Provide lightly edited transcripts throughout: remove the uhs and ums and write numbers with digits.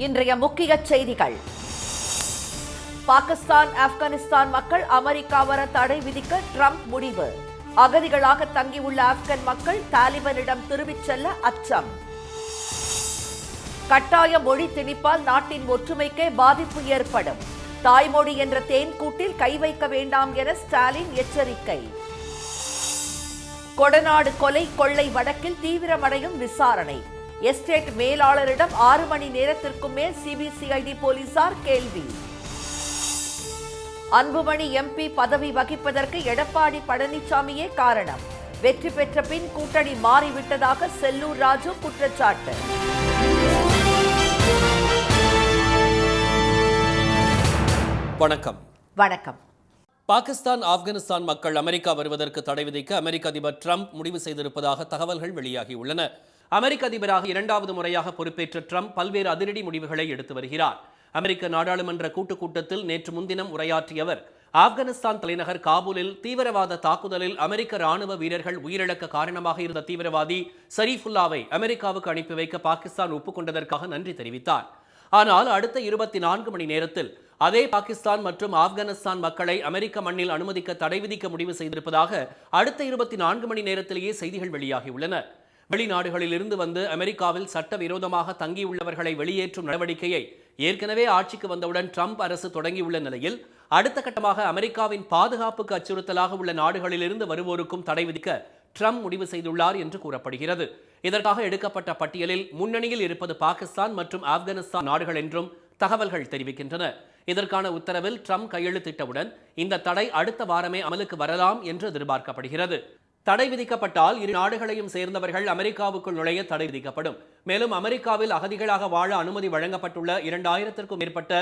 இன்றைய முக்கிய செய்திகள். பாகிஸ்தான், ஆப்கானிஸ்தான் மக்கள் அமெரிக்கா வர தடை விதிக்க ட்ரம்ப் முடிவு. அகதிகளாக தங்கியுள்ள ஆப்கன் மக்கள் தாலிபானிடம் திரும்பிச் செல்ல அச்சம். கட்டாய மொழி திணிப்பால் நாட்டின் ஒற்றுமைக்கே பாதிப்பு ஏற்படும். தாய்மொழி என்ற தேன்கூட்டில் கை வைக்க வேண்டாம் என ஸ்டாலின் எச்சரிக்கை. கொடநாடு கொலை கொள்ளை வழக்கில் தீவிரமடையும் விசாரணை. எஸ்டேட் மேலாளரிடம் 6 மணி நேரத்திற்கும் மேல் சிபிசிஐடி போலீசார் கேள்வி. அன்புமணி எம்பி பதவி வகிப்பதற்கு எடப்பாடி பழனிசாமியே காரணம். வெற்றி பெற்ற பின் கூட்டணி மாறிவிட்டதாக செல்லூர் ராஜு குற்றச்சாட்டு. வணக்கம். வணக்கம். பாகிஸ்தான், ஆப்கானிஸ்தான் மக்கள் அமெரிக்கா வருவதற்கு தடை விதிக்க அமெரிக்க அதிபர் ட்ரம்ப் முடிவு செய்திருப்பதாக தகவல்கள் வெளியாகியுள்ளன. அமெரிக்க அதிபராக 2வது முறையாக பொறுப்பேற்ற ட்ரம்ப் பல்வேறு அதிரடி முடிவுகளை எடுத்து வருகிறார். அமெரிக்க நாடாளுமன்ற கூட்டத்தில் நேற்று முன்தினம் உரையாற்றிய அவர், ஆப்கானிஸ்தான் தலைநகர் காபூலில் தீவிரவாத தாக்குதலில் அமெரிக்க ராணுவ வீரர்கள் உயிரிழக்க காரணமாக இருந்த தீவிரவாதி ஷரீஃபுல்லாவை அமெரிக்காவுக்கு அனுப்பி வைக்க பாகிஸ்தான் ஒப்புக்கொண்டதற்காக நன்றி தெரிவித்தார். ஆனால் அடுத்த 24 மணி நேரத்தில் அதே பாகிஸ்தான் மற்றும் ஆப்கானிஸ்தான் மக்களை அமெரிக்க மண்ணில் அனுமதிக்க தடை விதிக்க முடிவு செய்திருப்பதாக அடுத்த 24 மணி நேரத்திலேயே செய்திகள் வெளியாகியுள்ளன. வெளிநாடுகளில் இருந்து வந்து அமெரிக்காவில் சட்டவிரோதமாக தங்கியுள்ளவர்களை வெளியேற்றும் நடவடிக்கையை ஏற்கனவே ஆட்சிக்கு வந்தவுடன் ட்ரம்ப் அரசு தொடங்கியுள்ள நிலையில் அடுத்த கட்டமாக அமெரிக்காவின் பாதுகாப்புக்கு அச்சுறுத்தலாக உள்ள நாடுகளிலிருந்து வருவோருக்கும் தடை விதிக்க ட்ரம்ப் முடிவு செய்துள்ளார் என்று கூறப்படுகிறது. இதற்காக எடுக்கப்பட்ட பட்டியலில் முன்னணியில் இருப்பது பாகிஸ்தான் மற்றும் ஆப்கானிஸ்தான் நாடுகள் என்றும் தகவல்கள் தெரிவிக்கின்றன. இதற்கான உத்தரவில் ட்ரம்ப் கையெழுத்திட்டவுடன் இந்த தடை அடுத்த வாரமே அமலுக்கு வரலாம் என்று எதிர்பார்க்கப்படுகிறது. தடை விதிக்கப்பட்டால் இரு நாடுகளையும் சேர்ந்தவர்கள் அமெரிக்காவுக்குள் நுழைய தடை விதிக்கப்படும். மேலும் அமெரிக்காவில் அகதிகளாக வாழ அனுமதி வழங்கப்பட்டுள்ள 2000க்கும் மேற்பட்ட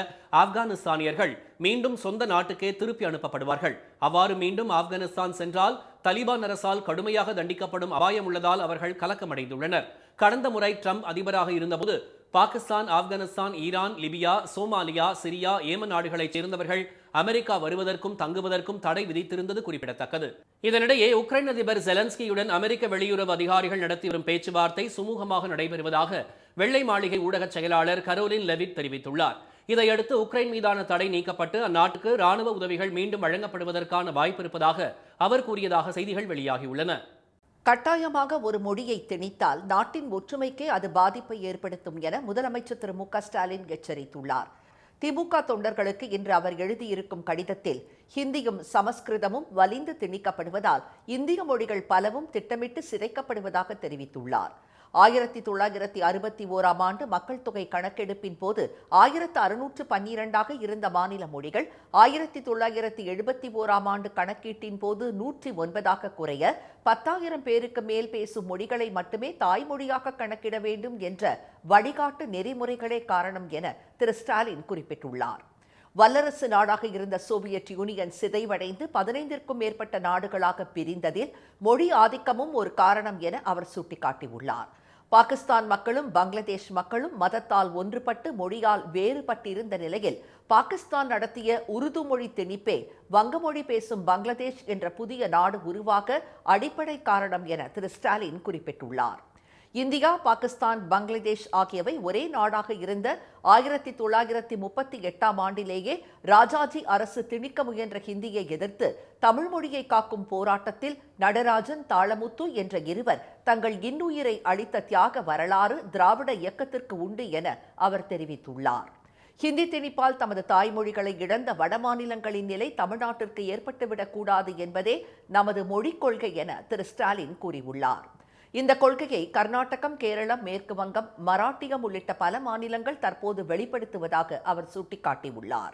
ஆப்கானிஸ்தானியர்கள் மீண்டும் சொந்த நாட்டுக்கே திருப்பி அனுப்பப்படுவார்கள். அவ்வாறு மீண்டும் ஆப்கானிஸ்தான் சென்றால் தலிபான் அரசால் கடுமையாக தண்டிக்கப்படும் அபாயம் உள்ளதால் அவர்கள் கலக்கமடைந்துள்ளனர். கடந்த முறை ட்ரம்ப் அதிபராக இருந்தபோது Pakistan, Afghanistan, Iran, Libya, Somalia, Syria, Yemen நாடுகளைச் சேர்ந்தவர்கள் அமெரிக்கா வருவதற்கும் தங்குவதற்கும் தடை விதித்திருந்தது குறிப்பிடத்தக்கது. இதனிடையே உக்ரைன் அதிபர் ஜெலன்ஸ்கியுடன் அமெரிக்க வெளியுறவு அதிகாரிகள் நடத்தி வரும் பேச்சுவார்த்தை சுமூகமாக நடைபெறுவதாக வெள்ளை மாளிகை ஊடக செயலாளர் கரோலின் லெவிட் தெரிவித்துள்ளார். இதையடுத்து உக்ரைன் மீதான தடை நீக்கப்பட்டு அந்நாட்டுக்கு ராணுவ உதவிகள் மீண்டும் வழங்கப்படுவதற்கான வாய்ப்பு இருப்பதாக அவர் கூறியதாக செய்திகள் வெளியாகியுள்ளன. கட்டாயமாக ஒரு மொழியை திணித்தால் நாட்டின் ஒற்றுமைக்கே அது பாதிப்பை ஏற்படுத்தும் என முதலமைச்சர் திரு மு க ஸ்டாலின் எச்சரித்துள்ளார். திமுக தொண்டர்களுக்கு இன்று அவர் எழுதியிருக்கும் கடிதத்தில் ஹிந்தியும் சமஸ்கிருதமும் வலிந்து திணிக்கப்படுவதால் இந்திய மொழிகள் பலவும் திட்டமிட்டு சிதைக்கப்படுவதாக தெரிவித்துள்ளார். 1961ஆம் ஆண்டு மக்கள் தொகை கணக்கெடுப்பின் போது 1612ஆக இருந்த மாநில மொழிகள் 1971ஆம் ஆண்டு கணக்கீட்டின் போது 109ஆக குறைய 10,000 பேருக்கு மேல் பேசும் மொழிகளை மட்டுமே தாய்மொழியாக கணக்கிட வேண்டும் என்ற வழிகாட்டு நெறிமுறைகளே காரணம் என திரு ஸ்டாலின் குறிப்பிட்டுள்ளார். வல்லரசு நாடாக இருந்த சோவியத் யூனியன் சிதைவடைந்து 15க்கும் மேற்பட்ட நாடுகளாக பிரிந்ததில் மொழி ஆதிக்கமும் ஒரு காரணம் என அவர் சுட்டிக்காட்டியுள்ளார். பாகிஸ்தான் மக்களும் பங்களாதேஷ் மக்களும் மதத்தால் ஒன்றுபட்டு மொழியால் வேறுபட்டிருந்த நிலையில் பாகிஸ்தான் நடத்திய உருது மொழி திணிப்பே வங்கமொழி பேசும் பங்களாதேஷ் என்ற புதிய நாடு உருவாக அடிப்படை காரணம் என திரு ஸ்டாலின் குறிப்பிட்டுள்ளார். இந்தியா, பாகிஸ்தான், பங்களாதேஷ் ஆகியவை ஒரே நாடாக இருந்த 1938ஆம் ஆண்டிலேயே ராஜாஜி அரசு திணிக்க முயன்ற ஹிந்தியை எதிர்த்து தமிழ் மொழியை காக்கும் போராட்டத்தில் நடராஜன், தாளமுத்து என்ற இருவர் தங்கள் இன்னுயிரை அளித்த தியாக வரலாறு திராவிட இயக்கத்திற்கு உண்டு என அவர் தெரிவித்துள்ளார். ஹிந்தி திணிப்பால் தமது தாய்மொழிகளை இழந்த வடமாநிலங்களின் நிலை தமிழ்நாட்டிற்கு ஏற்பட்டுவிடக் கூடாது என்பதே நமது மொழிக் கொள்கை என திரு ஸ்டாலின் கூறியுள்ளார். இந்த கொள்கையை கர்நாடகம், கேரளம், மேற்கு வங்கம், மராட்டியம் உள்ளிட்ட பல மாநிலங்கள் தற்போது வெளிப்படுத்துவதாக அவர் சுட்டிக்காட்டியுள்ளார்.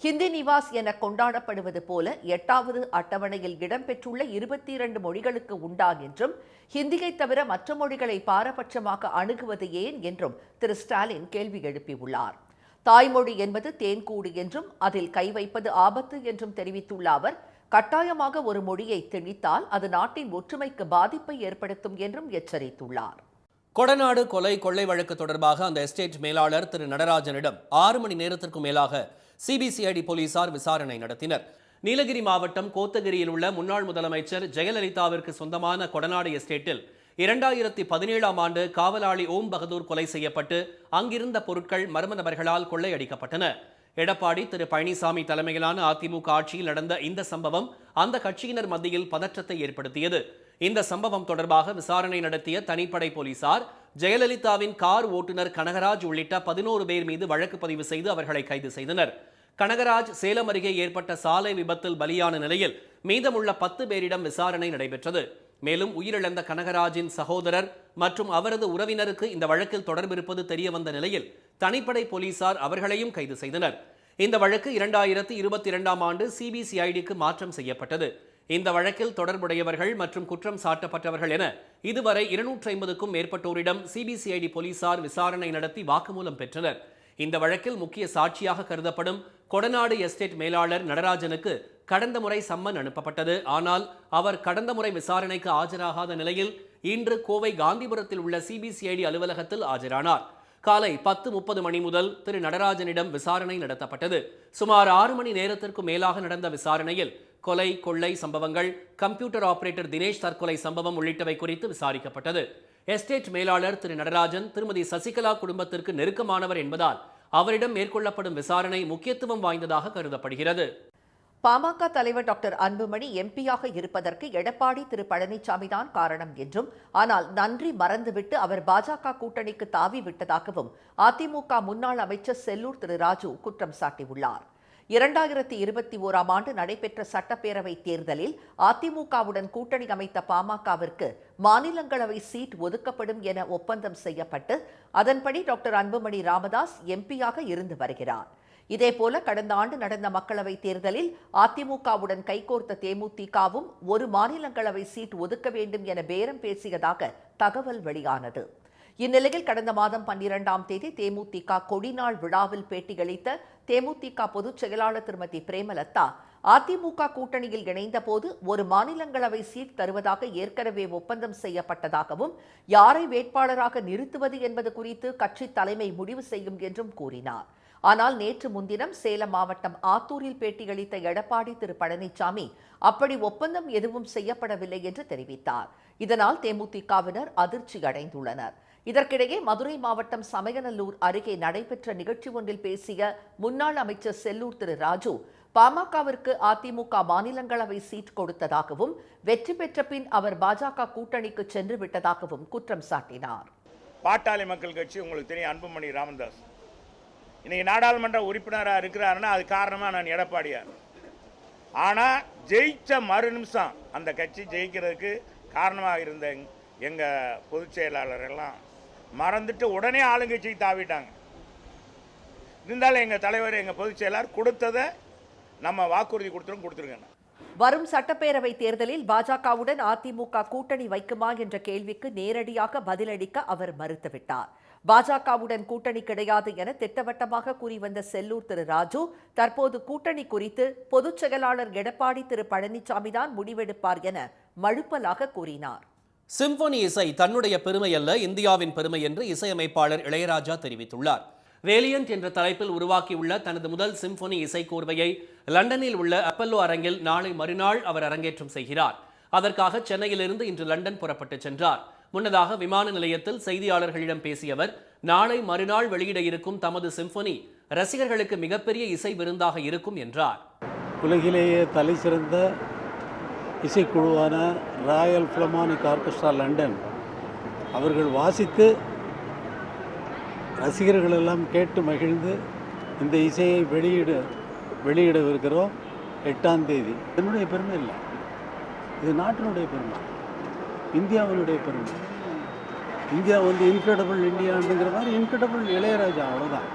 ஹிந்தி நிவாஸ் என கொண்டாடப்படுவது போல 8வது அட்டவணையில் இடம்பெற்றுள்ள 22 மொழிகளுக்கு உண்டா என்றும் ஹிந்தியை தவிர மற்ற மொழிகளை பாரபட்சமாக அணுகுவது ஏன் என்றும் திரு ஸ்டாலின் கேள்வி எழுப்பியுள்ளார். தாய்மொழி என்பது தேன்கூடு என்றும் அதில் கை வைப்பது ஆபத்து என்றும் தெரிவித்துள்ள அவர், கட்டாயமாக ஒரு மொழியை திணித்தால் அது நாட்டின் ஒற்றுமைக்கு பாதிப்பை ஏற்படுத்தும் என்றும் எச்சரித்துள்ளார். கொடநாடு கொலை கொள்ளை வழக்கு தொடர்பாக அந்த எஸ்டேட் மேலாளர் திரு நடராஜனிடம் 6 மணி நேரத்திற்கும் மேலாக சிபிசிஐடி போலீசார் விசாரணை நடத்தினர். நீலகிரி மாவட்டம் கோத்தகிரியில் உள்ள முன்னாள் முதலமைச்சர் ஜெயலலிதாவிற்கு சொந்தமான கொடநாடு எஸ்டேட்டில் 2017ஆம் ஆண்டு காவலாளி ஓம் பகதூர் கொலை செய்யப்பட்டு அங்கிருந்த பொருட்கள் மர்ம நபர்களால் கொள்ளையடிக்கப்பட்டன. எடப்பாடி திரு பழனிசாமி தலைமையிலான அதிமுக ஆட்சியில் நடந்த இந்த சம்பவம் அந்த கட்சியினர் மத்தியில் பதற்றத்தை ஏற்படுத்தியது. இந்த சம்பவம் தொடர்பாக விசாரணை நடத்திய தனிப்படை போலீசார் ஜெயலலிதாவின் கார் ஓட்டுநர் கனகராஜ் உள்ளிட்ட 11 பேர் மீது வழக்கு பதிவு செய்து அவர்களை கைது செய்தனர். கனகராஜ் சேலம் அருகே ஏற்பட்ட சாலை விபத்தில் பலியான நிலையில் மீதமுள்ள 10 பேரிடம் விசாரணை நடைபெற்றது. மேலும் உயிரிழந்த கனகராஜின் சகோதரர் மற்றும் அவரது உறவினருக்கு இந்த வழக்கில் தொடர்பிருப்பது தெரியவந்த நிலையில் தனிப்படை போலீசார் அவர்களையும் கைது செய்தனர். இந்த வழக்கு 2022ஆம் ஆண்டு சிபிசிஐடிக்கு மாற்றம் செய்யப்பட்டது. இந்த வழக்கில் தொடர்புடையவர்கள் மற்றும் குற்றம் சாட்டப்பட்டவர்கள் என இதுவரை 250க்கும் மேற்பட்டோரிடம் சிபிசிஐடி போலீசார் விசாரணை நடத்தி வாக்குமூலம் பெற்றனர். இந்த வழக்கில் முக்கிய சாட்சியாக கருதப்படும் கொடநாடு எஸ்டேட் மேலாளர் நடராஜனுக்கு கடந்த முறை சம்மன் அனுப்பப்பட்டது. ஆனால் அவர் கடந்த முறை விசாரணைக்கு ஆஜராகாத நிலையில் இன்று கோவை காந்திபுரத்தில் உள்ள சிபிசிஐடி அலுவலகத்தில் ஆஜரானார். காலை 10:30 மணி முதல் திரு நடராஜனிடம் விசாரணை நடத்தப்பட்டது. சுமார் 6 மணி நேரத்திற்கும் மேலாக நடந்த விசாரணையில் கொலை, கொள்ளை சம்பவங்கள், கம்ப்யூட்டர் ஆபரேட்டர் தினேஷ் தற்கொலை சம்பவம் உள்ளிட்டவை குறித்து விசாரிக்கப்பட்டது. எஸ்டேட் மேலாளர் திரு நடராஜன் திருமதி சசிகலா குடும்பத்திற்கு நெருக்கமானவர் என்பதால் அவரிடம் மேற்கொள்ளப்படும் விசாரணை முக்கியத்துவம் வாய்ந்ததாக கருதப்படுகிறது. பாமக தலைவர் டாக்டர் அன்புமணி எம்பியாக இருப்பதற்கு எடப்பாடி திரு பழனிசாமி தான் காரணம் என்றும், ஆனால் நன்றி மறந்துவிட்டு அவர் பாஜக கூட்டணிக்கு தாவி விட்டதாகவும் அதிமுக முன்னாள் அமைச்சர் செல்லூர் திரு ராஜு குற்றம் சாட்டியுள்ளார். 2021ஆம் ஆண்டு நடைபெற்ற சட்டப்பேரவை தேர்தலில் அதிமுகவுடன் கூட்டணி அமைத்த பாமகவிற்கு மாநிலங்களவை சீட் ஒதுக்கப்படும் என ஒப்பந்தம் செய்யப்பட்டு அதன்படி டாக்டர் அன்புமணி ராமதாஸ் எம்பியாக இருந்து வருகிறார். இதேபோல கடந்த ஆண்டு நடந்த மக்களவை தேர்தலில் அதிமுகவுடன் கைகோர்த்த தேமுதிகவும் ஒரு மாநிலங்களவை சீட் ஒதுக்க வேண்டும் என பேரம் பேசியதாக தகவல் வெளியானது. இந்நிலையில் கடந்த மாதம் 12ஆம் தேதி தேமுதிக கொடிநாள் விழாவில் பேட்டியளித்த தேமுதிக பொதுச் செயலாளர் திருமதி பிரேமலதா, அதிமுக கூட்டணியில் இணைந்த போது ஒரு மாநிலங்களவை சீட் தருவதாக ஏற்கனவே ஒப்பந்தம் செய்யப்பட்டதாகவும், யாரை வேட்பாளராக நிறுத்துவது என்பது குறித்து கட்சி தலைமை முடிவு செய்யும் என்றும் கூறினார். ஆனால் நேற்று முன்தினம் சேலம் மாவட்டம் ஆத்தூரில் பேட்டியளித்த எடப்பாடி திரு பழனிசாமி அப்படி ஒப்பந்தம் எதுவும் செய்யப்படவில்லை என்று தெரிவித்தார். இதனால் தேமுதிகவினர் அதிர்ச்சி அடைந்துள்ளனர். இதற்கிடையே மதுரை மாவட்டம் சமயநல்லூர் அருகே நடைபெற்ற நிகழ்ச்சி ஒன்றில் பேசிய முன்னாள் அமைச்சர் செல்லூர் திரு ராஜு, பாமகவிற்கு அதிமுக மாநிலங்களவை சீட் கொடுத்ததாகவும் வெற்றி பெற்ற பின் அவர் பாஜக கூட்டணிக்கு சென்று விட்டதாகவும் குற்றம் சாட்டினார். பாட்டாளி மக்கள் கட்சி உங்களுக்கு தெரியும், அன்புமணி ராமதாஸ் இன்னைக்கு நாடாளுமன்ற உறுப்பினராக இருக்கிறாருன்னா அது காரணமாக நான் எடப்பாடியார். ஆனால் ஜெயிச்ச மறு நிமிஷம் அந்த கட்சி ஜெயிக்கிறதுக்கு காரணமாக இருந்த எங்கள் பொதுச் செயலாளரெல்லாம் மறந்துட்டு உடனே ஆளுங்கட்சிக்கு தாவிட்டாங்க. இருந்தாலும் எங்கள் தலைவர், எங்கள் பொதுச் செயலாளர் கொடுத்ததை நம்ம வாக்குறுதி கொடுத்துருங்க. வரும் சட்டப்பேரவை தேர்தலில் பாஜகவுடன் அதிமுக கூட்டணி வைக்குமா என்ற கேள்விக்கு நேரடியாக பதிலளிக்க அவர் மறுத்துவிட்டார். பாஜகவுடன் கூட்டணி கிடையாது என திட்டவட்டமாக கூறி வந்த செல்லூர் திரு ராஜு தற்போது கூட்டணி குறித்து பொதுச் செயலாளர் எடப்பாடி திரு பழனிசாமி தான் முடிவெடுப்பார் என மழுப்பலாக கூறினார். சிம்பொனி இசை தன்னுடைய பெருமை அல்ல, இந்தியாவின் பெருமை என்று இசையமைப்பாளர் இளையராஜா தெரிவித்துள்ளார். வேலியன்ட் என்ற தலைப்பில் உருவாக்கியுள்ள தனது முதல் சிம்பொனி இசைக்கோர்வையை லண்டனில் உள்ள அப்பல்லோ அரங்கில் நாளை மறுநாள் அவர் அரங்கேற்றம் செய்கிறார். அதற்காக சென்னையிலிருந்து இன்று லண்டன் புறப்பட்டு சென்றார். முன்னதாக விமான நிலையத்தில் செய்தியாளர்களிடம் பேசிய அவர், நாளை மறுநாள் வெளியிட இருக்கும் தமது சிம்பொனி ரசிகர்களுக்கு மிகப்பெரிய இசை விருந்தாக இருக்கும் என்றார். உலகிலேயே தலை சிறந்த இசைக்குழுவான ராயல் பிலமானிக் ஆர்கெஸ்ட்ரா லண்டன் அவர்கள் வாசித்து ரசிகர்கள் எல்லாம் கேட்டு மகிழ்ந்து இந்த இசையை வெளியிடவிருக்கிறோம் 8ஆம் தேதி. என்னுடைய பெருமை இல்லை, இது நாட்டினுடைய பெருமை, இந்தியாவினுடைய பெருமை. இந்தியா இன்கிரெடிபிள் இந்தியாங்கிற மாதிரி இன்கிரெடிபிள் இளையராஜா, அவ்வளோதான்.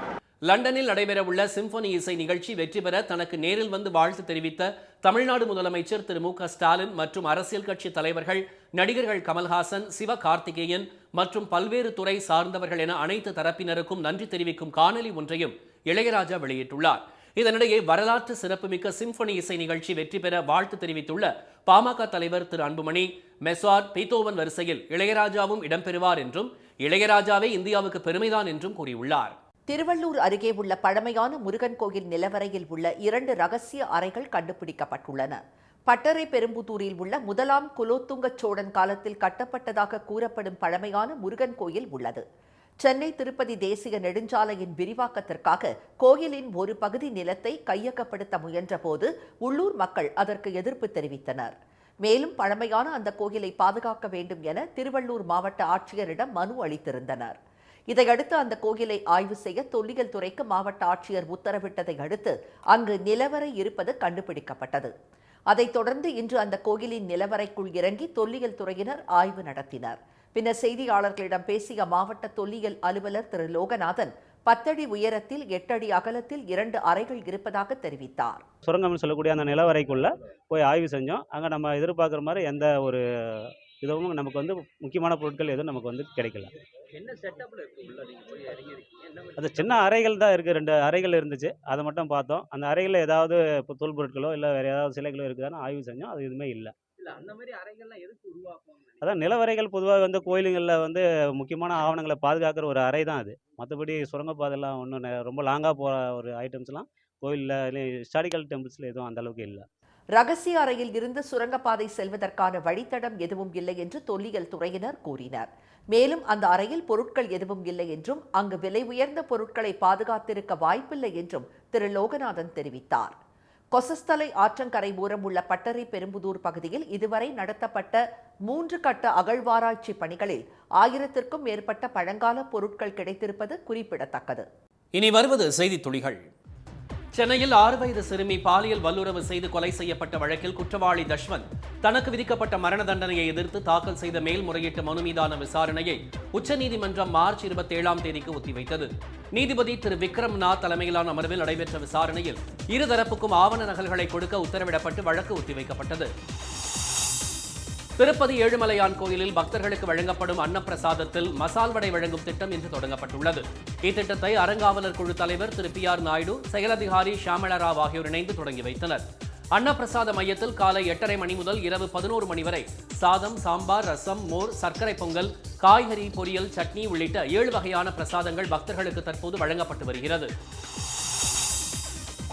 லண்டனில் நடைபெறவுள்ள சிம்பொனி இசை நிகழ்ச்சி வெற்றி பெற தனக்கு நேரில் வந்து வாழ்த்து தெரிவித்த தமிழ்நாடு முதலமைச்சர் திரு மு.க. ஸ்டாலின் மற்றும் அரசியல் கட்சி தலைவர்கள், நடிகர்கள் கமல்ஹாசன், சிவகார்த்திகேயன் மற்றும் பல்வேறு துறை சார்ந்தவர்கள் என அனைத்து தரப்பினருக்கும் நன்றி தெரிவிக்கும் காணொலி ஒன்றையும் இளையராஜா வெளியிட்டுள்ளார். இதனிடையே வரலாற்று சிறப்புமிக்க சிம்பொனி இசை நிகழ்ச்சி வெற்றி பெற வாழ்த்து தெரிவித்துள்ள பாமக தலைவர் திரு அன்புமணி, மெசார்ட், பீத்தோவன் வரிசையில் இளையராஜாவும் இடம்பெறுவார் என்றும், இளையராஜாவே இந்தியாவுக்கு பெருமைதான் என்றும் கூறியுள்ளார். திருவள்ளூர் அருகே உள்ள பழமையான முருகன் கோயில் நிலவரையில் உள்ள 2 ரகசிய அறைகள் கண்டுபிடிக்கப்பட்டுள்ளன. பட்டறை பெரும்புதூரில் உள்ள முதலாம் குலோத்துங்க சோழன் காலத்தில் கட்டப்பட்டதாக கூறப்படும் பழமையான முருகன் கோயில் உள்ளது. சென்னை திருப்பதி தேசிய நெடுஞ்சாலையின் விரிவாக்கத்திற்காக கோயிலின் ஒரு பகுதி நிலத்தை கையகப்படுத்த முயன்றபோது உள்ளூர் மக்கள் அதற்கு எதிர்ப்பு தெரிவித்தனர். மேலும் பழமையான அந்த கோயிலை பாதுகாக்க வேண்டும் என திருவள்ளூர் மாவட்ட ஆட்சியரிடம் மனு அளித்திருந்தனர். இதையடுத்து அந்த கோயிலை ஆய்வு செய்ய தொல்லியல் துறைக்கு மாவட்ட ஆட்சியர் உத்தரவிட்டதை அடுத்து அங்கு நிலவரை இருப்பது கண்டுபிடிக்கப்பட்டது. அதைத் தொடர்ந்து இன்று அந்த கோயிலின் நிலவரைக்குள் இறங்கி தொல்லியல் துறையினர் ஆய்வு நடத்தினர். பின்னர் செய்தியாளர்களிடம் பேசிய மாவட்ட தொல்லியல் அலுவலர் திரு லோகநாதன் 10 அடி உயரத்தில் 8 அடி அகலத்தில் 2 அறைகள் இருப்பதாக தெரிவித்தார். சுரங்கம்னு சொல்லக்கூடிய அந்த நிலவரைக்குள்ள போய் ஆய்வு செஞ்சோம். அங்கே நம்ம எதிர்பார்க்குற மாதிரி எந்த ஒரு இதுவும் நமக்கு வந்து முக்கியமான பொருட்கள் எதுவும் நமக்கு வந்து கிடைக்கல. என்ன செட்டப்ல இருக்கு உள்ள நீங்க போய் இறங்கிருக்கீங்க? அது சின்ன அறைகள் தான் இருக்குது, 2 அறைகள் இருந்துச்சு. அதை மட்டும் பார்த்தோம். அந்த அறைகளில் ஏதாவது இப்போ தொல் பொருட்களோ இல்லை வேறு ஏதாவது சிலைகளோ இருக்குதான்னு ஆய்வு செஞ்சோம். அது எதுவுமே இல்லை. இல்ல அந்த மாதிரி அறைகள்லாம் எதுக்கு உருவாக்குவாங்க? அதான் நிலவரைகள் பொதுவாக வந்து கோயிலுங்களில் வந்து முக்கியமான ஆவணங்களை பாதுகாக்கிற ஒரு அறை தான் அது. மற்றபடி சுரங்கப்பாதைலாம் ஒன்றும் ரொம்ப லாங்காக போகிற ஒரு ஐட்டம்ஸ்லாம் கோயிலில் ஹிஸ்டாரிக்கல் டெம்பிள்ஸில் எதுவும் அந்த அளவுக்கு இல்லை. ரகசிய அறையில் இருந்து சுரங்கப்பாதை செல்வதற்கான வழித்தடம் எதுவும் இல்லை என்று தொல்லியல் துறையினர் கூறினர். மேலும் அந்த அறையில் பொருட்கள் எதுவும் இல்லை என்றும் அங்கு விலை உயர்ந்த பொருட்களை பாதுகாத்திருக்க வாய்ப்பில்லை என்றும் திரு லோகநாதன் தெரிவித்தார். கொசஸ்தலை ஆற்றங்கரை ஓரம் உள்ள பட்டறை பெரும்புதூர் பகுதியில் இதுவரை நடத்தப்பட்ட 3 கட்ட அகழ்வாராய்ச்சி பணிகளில் 1000க்கும் மேற்பட்ட பழங்கால பொருட்கள் கிடைத்திருப்பது குறிப்பிடத்தக்கது. இனி வருவது செய்தித் துளிகள். சென்னையில் 6 வயது சிறுமி பாலியல் வல்லுறவு செய்து கொலை செய்யப்பட்ட வழக்கில் குற்றவாளி தஷ்வந்த் தனக்கு விதிக்கப்பட்ட மரண தண்டனையை எதிர்த்து தாக்கல் செய்த மேல்முறையீட்டு மனு மீதான விசாரணையை உச்சநீதிமன்றம் மார்ச் 27ஆம் தேதிக்கு ஒத்திவைத்தது. நீதிபதி திரு விக்ரம்நாத் தலைமையிலான அமர்வில் நடைபெற்ற விசாரணையில் இருதரப்புக்கும் ஆவண நகல்களை கொடுக்க உத்தரவிடப்பட்டு வழக்கு ஒத்திவைக்கப்பட்டது. திருப்பதி ஏழுமலையான் கோயிலில் பக்தர்களுக்கு வழங்கப்படும் அன்னப்பிரசாதத்தில் மசால் வடை வழங்கும் திட்டம் இன்று தொடங்கப்பட்டுள்ளது. இத்திட்டத்தை அறங்காவலர் குழு தலைவர் திரு பி.ஆர். நாயுடு, செயல் அதிகாரி ஷியாமளா ராவ் ஆகியோர் இணைந்து தொடங்கி வைத்தனர். அன்னப்பிரசாத மையத்தில் காலை 8:30 மணி முதல் இரவு 11 மணி வரை சாதம், சாம்பார், ரசம், மோர், சர்க்கரை பொங்கல், காய்கறி பொரியல், சட்னி உள்ளிட்ட 7 வகையான பிரசாதங்கள் பக்தர்களுக்கு தற்போது வழங்கப்பட்டு வருகிறது.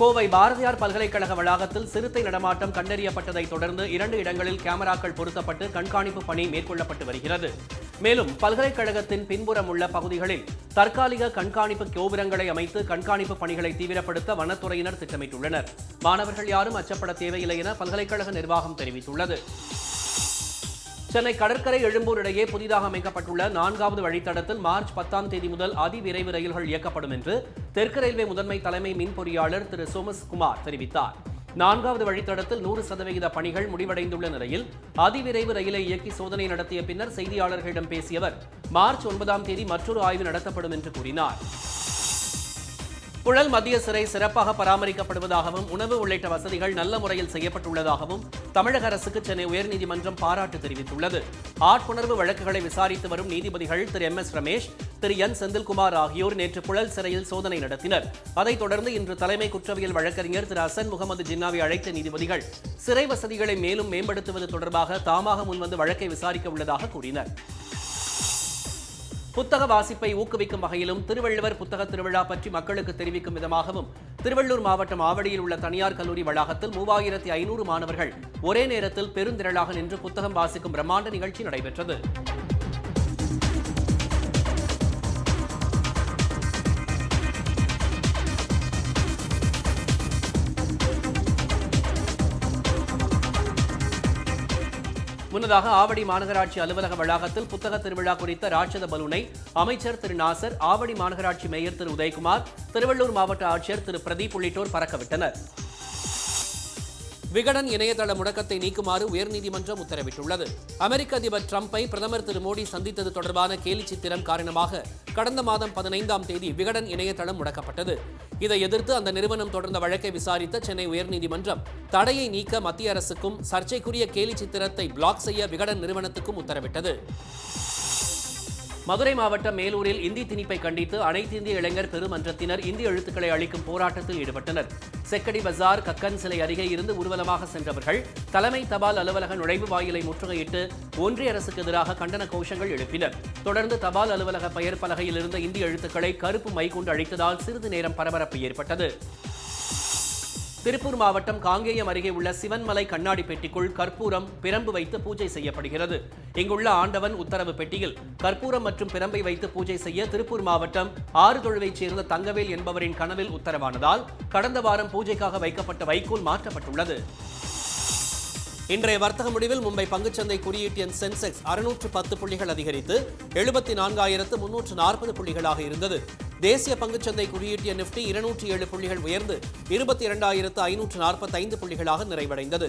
கோவை பாரதியார் பல்கலைக்கழக வளாகத்தில் சிறுத்தை நடமாட்டம் கண்டறியப்பட்டதை தொடர்ந்து 2 இடங்களில் கேமராக்கள் பொருத்தப்பட்டு கண்காணிப்பு பணி மேற்கொள்ளப்பட்டு வருகிறது. மேலும் பல்கலைக்கழகத்தின் பின்புறம் உள்ள பகுதிகளில் தற்காலிக கண்காணிப்பு கோபுரங்களை அமைத்து கண்காணிப்பு பணிகளை தீவிரப்படுத்த வனத்துறையினர் திட்டமிட்டுள்ளனர். மாணவர்கள் யாரும் அச்சப்பட தேவையில்லை என பல்கலைக்கழக நிர்வாகம் தெரிவித்துள்ளது. சென்னை கடற்கரை எழும்பூர் இடையே புதிதாக அமைக்கப்பட்டுள்ள 4வது வழித்தடத்தில் மார்ச் 10ஆம் தேதி முதல் அதிவிரைவு ரயில்கள் இயக்கப்படும் என்று தெற்கு ரயில்வே முதன்மை தலைமை மின் பொறியாளர் திரு சோமஸ் குமார் தெரிவித்தார். 4வது வழித்தடத்தில் 100% பணிகள் முடிவடைந்துள்ள நிலையில் அதிவிரைவு ரயிலை இயக்கி சோதனை நடத்திய பின்னர் செய்தியாளர்களிடம் பேசிய அவர் மார்ச் 9ஆம் தேதி மற்றொரு ஆய்வு நடத்தப்படும் என்று கூறினார். புழல் மத்திய சிறை சிறப்பாக பராமரிக்கப்படுவதாகவும் உணவு உள்ளிட்ட வசதிகள் நல்ல முறையில் செய்யப்பட்டுள்ளதாகவும் தமிழக அரசுக்கு சென்னை உயர்நீதிமன்றம் பாராட்டு தெரிவித்துள்ளது. ஆட்புணர்வு வழக்குகளை விசாரித்து வரும் நீதிபதிகள் திரு M.S. ரமேஷ், திரு N. செந்தில்குமார் ஆகியோர் நேற்று புழல் சிறையில் சோதனை நடத்தினர். அதைத் தொடர்ந்து இன்று தலைமை குற்றவியல் வழக்கறிஞர் திரு ஹசன் முகமது ஜின்னாவை அழைத்த நீதிபதிகள் சிறை வசதிகளை மேலும் மேம்படுத்துவது தொடர்பாக தாமாக முன்வந்து வழக்கை விசாரிக்க உள்ளதாக கூறினர். புத்தக வாசிப்பை ஊக்குவிக்கும் வகையிலும் திருவள்ளுவர் புத்தக திருவிழா பற்றி மக்களுக்கு தெரிவிக்கும் விதமாகவும் திருவள்ளூர் மாவட்டம் ஆவடியில் உள்ள தனியார் கல்லூரி வளாகத்தில் 3500 மாணவர்கள் ஒரே நேரத்தில் பெருந்திரளாக நின்று புத்தகம் வாசிக்கும் பிரம்மாண்ட நிகழ்ச்சி நடைபெற்றது. முன்னதாக ஆவடி மாநகராட்சி அலுவலக வளாகத்தில் புத்தக திருவிழா குறித்த ராட்சத பலூனை அமைச்சர் திரு நாசர், ஆவடி மாநகராட்சி மேயர் திரு உதயகுமார், திருவள்ளூர் மாவட்ட ஆட்சியர் திரு பிரதீப் உள்ளிட்டோர் பறக்கவிட்டனர். விகடன் இணையதள முடக்கத்தை நீக்குமாறு உயர்நீதிமன்றம் உத்தரவிட்டுள்ளது. அமெரிக்க அதிபர் டிரம்பை பிரதமர் திரு மோடி சந்தித்தது தொடர்பான கேலி சித்திரம் காரணமாக கடந்த மாதம் 15ஆம் தேதி விகடன் இணையதளம் முடக்கப்பட்டது. இதை எதிர்த்து அந்த நிறுவனம் தொடர்ந்த வழக்கை விசாரித்த சென்னை உயர்நீதிமன்றம் தடையை நீக்க மத்திய அரசுக்கும் சர்ச்சைக்குரிய கேலி சித்திரத்தை பிளாக் செய்ய விகடன் நிறுவனத்துக்கும் உத்தரவிட்டது. மதுரை மாவட்டம் மேலூரில் இந்தி திணிப்பை கண்டித்து அனைத்து இந்திய இளைஞர் பெருமன்றத்தினர் இந்திய எழுத்துக்களை அளிக்கும் போராட்டத்தில் ஈடுபட்டனர். செக்கடி பஜார், கக்கன் சிலை அருகே இருந்து ஊர்வலமாக சென்றவர்கள் தலைமை தபால் அலுவலக நுழைவு வாயிலை முற்றுகையிட்டு ஒன்றிய அரசுக்கு எதிராக கண்டன கோஷங்கள் எழுப்பினர். தொடர்ந்து தபால் அலுவலக பெயர் பலகையில் இருந்த இந்திய எழுத்துக்களை கருப்பு மை கொண்டு அழித்ததால் சிறிது நேரம் பரபரப்பு ஏற்பட்டது. திருப்பூர் மாவட்டம் காங்கேயம் அருகே உள்ள சிவன்மலை கண்ணாடி பெட்டிக்குள் கற்பூரம் பிரம்பு வைத்து பூஜை செய்யப்படுகிறது. இங்குள்ள ஆண்டவன் உத்தரவு பெட்டியில் கற்பூரம் மற்றும் பிரம்பை வைத்து பூஜை செய்ய திருப்பூர் மாவட்டம் ஆறுதொழுவைச் சேர்ந்த தங்கவேல் என்பவரின் கனவில் உத்தரவானதால் கடந்த வாரம் பூஜைக்காக வைக்கப்பட்ட வைக்கோல் மாற்றப்பட்டுள்ளது. இன்றைய வர்த்தக முடிவில் மும்பை பங்குச்சந்தை குறியீட்டு எண் சென்செக்ஸ் 610 புள்ளிகள் அதிகரித்து 74,340 புள்ளிகளாக இருந்தது. தேசிய பங்குச்சந்தை குறியீட்டு எண் நிஃப்டி 207 புள்ளிகள் உயர்ந்து 22,545 புள்ளிகளாக நிறைவடைந்தது.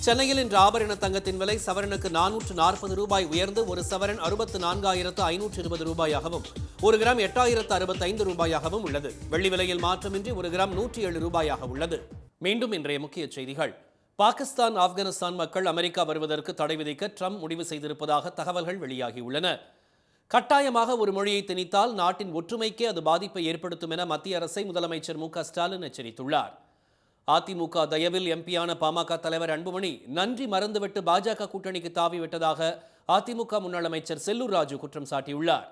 சென்னையில் இன்று ஆபரண தங்கத்தின் விலை சவரனுக்கு 440 ரூபாய் உயர்ந்து ஒரு சவரன் 64,520 ரூபாயாகவும் ஒரு கிராம் 8,065 ரூபாயாகவும் உள்ளது. வெள்ளி விலையில் மாற்றமின்றி ஒரு கிராம் 107 ரூபாயாக உள்ளது. மீண்டும் இன்றைய முக்கிய செய்திகள். பாகிஸ்தான், ஆப்கானிஸ்தான் மக்கள் அமெரிக்கா வருவதற்கு தடை விதிக்க ட்ரம்ப் முடிவு செய்திருப்பதாக தகவல்கள் வெளியாகியுள்ளன. கட்டாயமாக ஒரு மொழியை திணித்தால் நாட்டின் ஒற்றுமைக்கே அது பாதிப்பை ஏற்படுத்தும் என மத்திய அரசை முதலமைச்சர் மு.க. ஸ்டாலின் எச்சரித்துள்ளார். அதிமுக தயவில் எம்பியான பாமக தலைவர் அன்புமணி நன்றி மறந்துவிட்டு பாஜக கூட்டணிக்கு தாவிவிட்டதாக அதிமுக முன்னாள் அமைச்சர் செல்லூர் ராஜு குற்றம் சாட்டியுள்ளார்.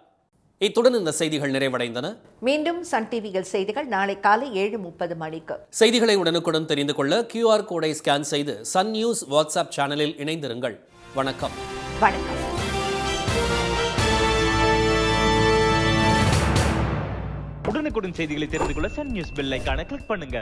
இத்துடன் இந்த செய்திகள் நிறைவடைந்தன. மீண்டும் சன் டிவியில் செய்திகள் நாளை காலை 7:30 மணிக்கு. செய்திகளை உடனுக்குடன் தெரிந்து கொள்ள QR கோடை ஸ்கேன் செய்து சன் நியூஸ் வாட்ஸ்அப் சேனலில் இணைந்திருங்கள். வணக்கம். வணக்கம். உடனுக்குடன் செய்திகளை தெரிந்து கொள்ள சன் நியூஸ் பெல் ஐகானை கிளிக் பண்ணுங்க.